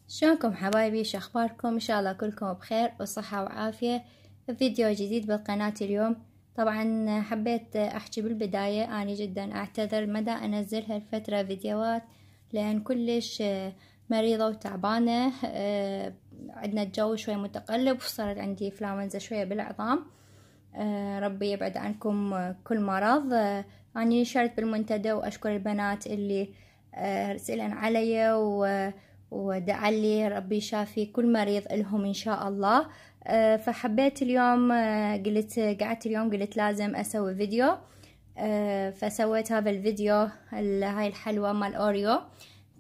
شلونكم حبايبي؟ شو اخباركم؟ ان شاء الله كلكم بخير وصحة وعافية. فيديو جديد بالقناة اليوم. طبعا حبيت احكي بالبداية اني جدا اعتذر مدى انزل هالفترة فيديوهات لان كلش مريضة وتعبانة. عندنا الجو شوي متقلب وصارت عندي انفلونزا شوية بالعظام. ربي يبعد عنكم كل مرض. اني نشرت بالمنتدى واشكر البنات اللي سألن علي ودعا لي ربي يشافي كل مريض لهم ان شاء الله. فحبيت اليوم قلت لازم اسوي فيديو. فسويت هذا الفيديو. هاي الحلوى مال اوريو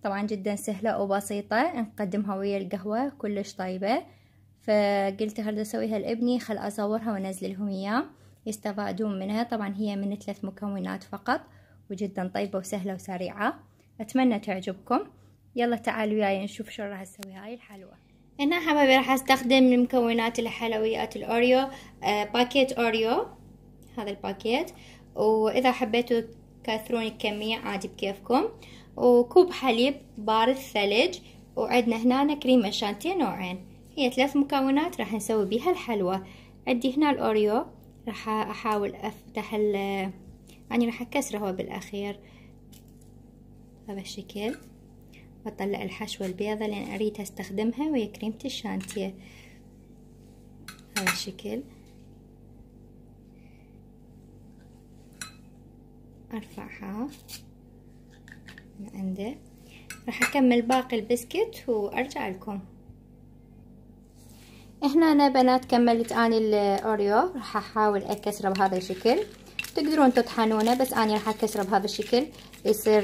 طبعا جدا سهلة وبسيطة، نقدمها ويا القهوة كلش طيبة. فقلت خل اسويها لابني، خل اصورها وانزل لهم اياه يستفادون منها. طبعا هي من 3 مكونات فقط وجدا طيبة وسهلة وسريعة. اتمنى تعجبكم. يلا تعالوا وياي نشوف شو راح اسوي هاي الحلوى. هنا حبايبي راح استخدم من مكونات الحلويات الاوريو. باكيت اوريو، هذا الباكيت. واذا حبيتوا تكثرون الكمية عادي بكيفكم. وكوب حليب بارد ثلج. وعندنا هنا كريمة شانتيه نوعين. هي 3 مكونات راح نسوي بيها الحلوى. عندي هنا الاوريو، راح احاول افتح يعني راح اكسره هو بالاخير بهذا الشكل، واطلع الحشوة البيضة لان اريد استخدمها ويا كريمة الشانتيه هذا الشكل. ارفعها من عنده. راح اكمل باقي البسكت وارجع لكم. هنا انا بنات كملت اني الاوريو، راح احاول اكسره بهذا الشكل. تقدرون تطحنونه بس اني راح اكسره بهذا الشكل يصير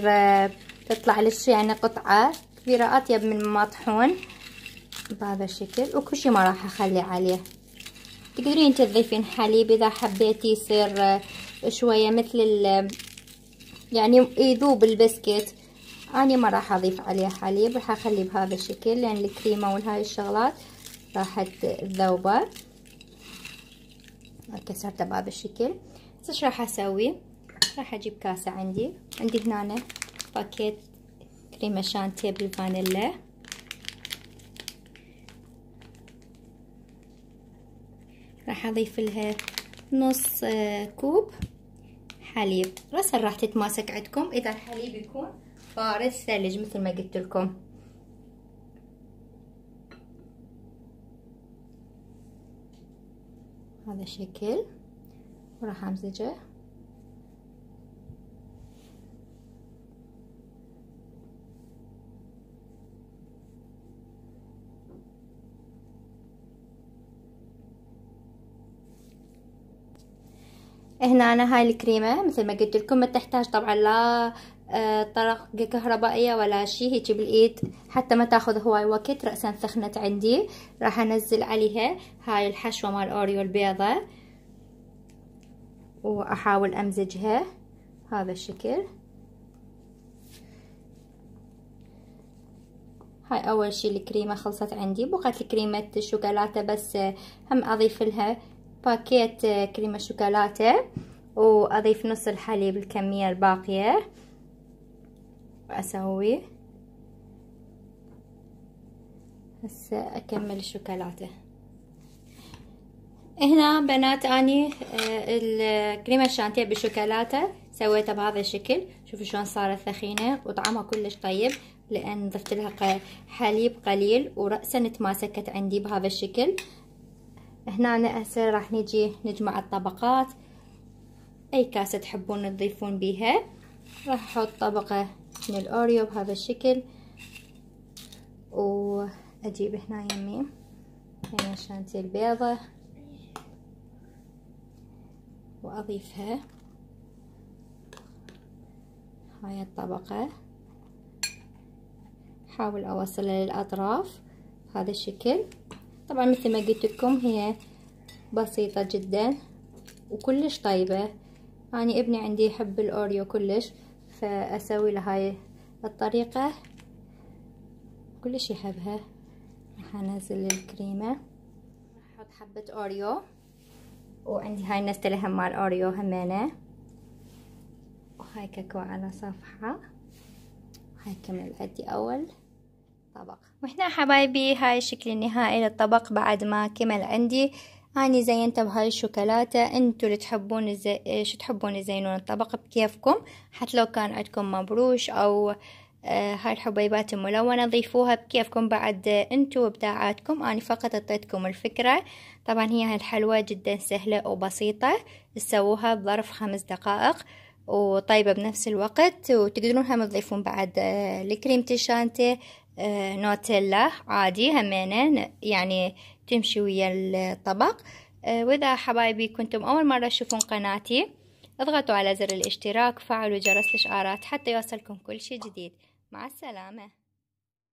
تطلع لش يعني قطعة كبيرة اطيب من مطحون بهذا الشكل. وكل شي ما راح اخلي عليه. تقدرين تضيفين حليب اذا حبيتي يصير شوية مثل يعني يذوب البسكت. اني ما راح اضيف عليه حليب، راح اخليه بهذا الشكل لان الكريمة وهاي الشغلات راح تذوبه. كسرته بهذا الشكل. بس ايش راح اسوي؟ راح اجيب كاسة عندي هنا باكيت كريمة شانتيه بالفانيلا. راح اضيف لها نص كوب حليب. راسا راح تتماسك عندكم اذا الحليب يكون بارد ثلج مثل ما قلت لكم. هذا الشكل. وراح امزجه. هنا أنا هاي الكريمة مثل ما قلت لكم ما تحتاج طبعا لا طرق كهربائية ولا شي، هيك بالايد حتى ما تاخذ هواي وقت. رأسا ثخنت عندي. راح انزل عليها هاي الحشوة مال اوريو البيضة واحاول امزجها هذا الشكل. هاي اول شي الكريمة خلصت عندي. بقت كريمة الشوكولاتة بس هم اضيف لها باكيت كريمة شوكولاتة واضيف نص الحليب الكمية الباقية واسوي. هسه اكمل الشوكولاتة. هنا بنات اني الكريمة الشانتيه بالشوكولاتة سويتها بهذا الشكل. شوفوا شلون صارت ثخينة وطعمها كلش طيب لان ضفت لها حليب قليل ورأسا تماسكت عندي بهذا الشكل. هنا أنا هسه راح نجي نجمع الطبقات. اي كاسة تحبون تضيفون بيها. راح احط طبقة من الاوريو بهذا الشكل واجيب هنا يمي هنا شانتي البيضة واضيفها هاي الطبقة. احاول اوصلها للاطراف بهذا الشكل. طبعا مثل ما قلت لكم هي بسيطة جدا وكلش طيبة. يعني ابني عندي يحب الاوريو كلش فاسوي له هاي الطريقة كلش يحبها. راح انزل الكريمة. راح احط حبة اوريو وعندي هاي نستلة مال اوريو همينة. وهاي كاكو على صفحة. هاي كمل عندي اول الطبق. وهنا حبايبي هاي الشكل النهائي للطبق بعد ما كمل عندي. أني زينته بهاي الشوكولاتة، انتو اللي تحبون شو تحبون تزينون الطبق بكيفكم، حتى لو كان عندكم مبروش أو هاي الحبيبات الملونة ضيفوها بكيفكم بعد انتو وابداعاتكم. أنا فقط اعطيتكم الفكرة. طبعا هي هالحلوة جدا سهلة وبسيطة، تسووها بظرف 5 دقائق وطيبة بنفس الوقت. وتقدرون هم تضيفون بعد الكريمة الشانتيه نوتيلا عادي همينة، يعني تمشي ويا الطبق. وإذا حبايبي كنتم أول مرة تشوفون قناتي، اضغطوا على زر الاشتراك وفعلوا جرس الإشعارات حتى يوصلكم كل شي جديد. مع السلامة.